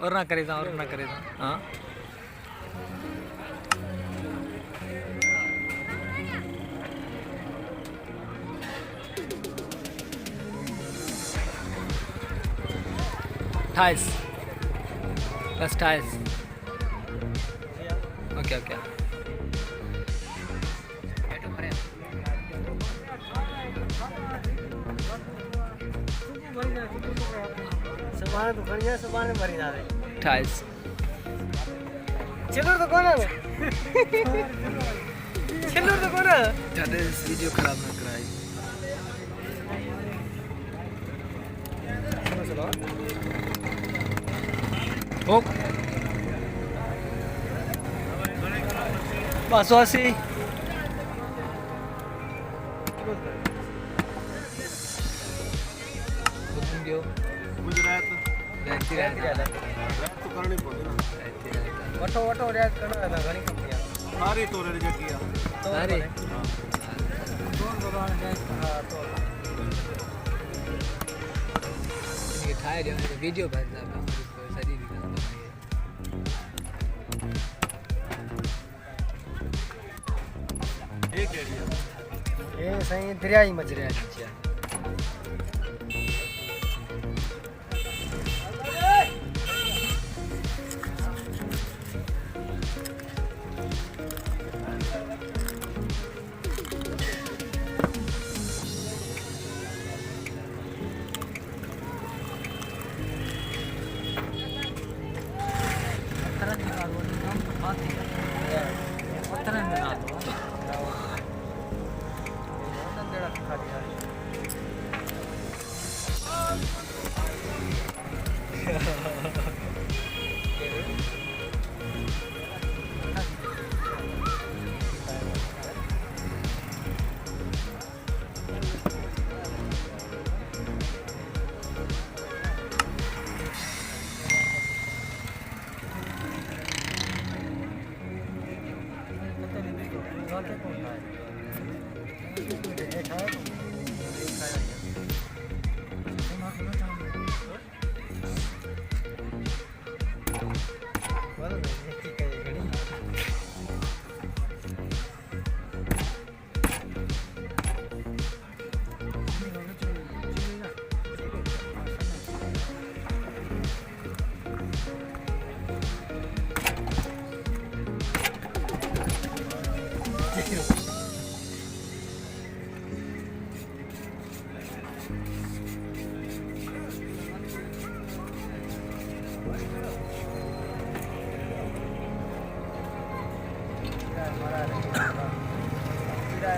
और ना करे हाँ ठाइस बस ठाइस ओके ओके सामान तो बढ़िया सामान भरी जा रहे ठाइस चलो तो कौन है चलो तो कौन है ज़्यादा इस वीडियो खराब ना कराई चलो ओ पासवासी गुजरात रहती तो करनी पड़ती ना वठो वठो रियाज करना है घणी कंपनियां सारी तो रेडी जगह तो अरे कौन भगवान है हां तो ये ठाए जो वीडियो भेजना है सारी एक एरिया ये सही दरिया ही मच रहा है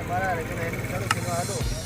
मारा लेकिन एंड करो सिनेमा दो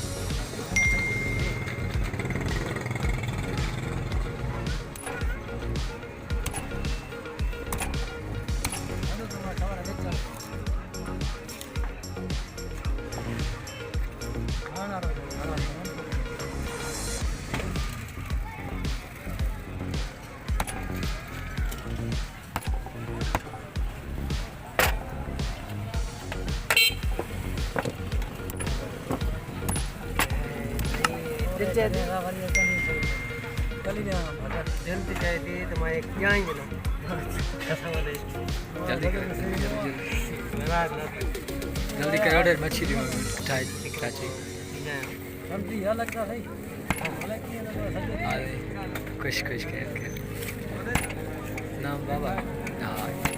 जल्दी चाहिए तो मैं क्या ही बोलूं जल्दी करो डर मछली ठाई कराची जल्दी अलग का है खुश खुश कर नाम बाबा हाँ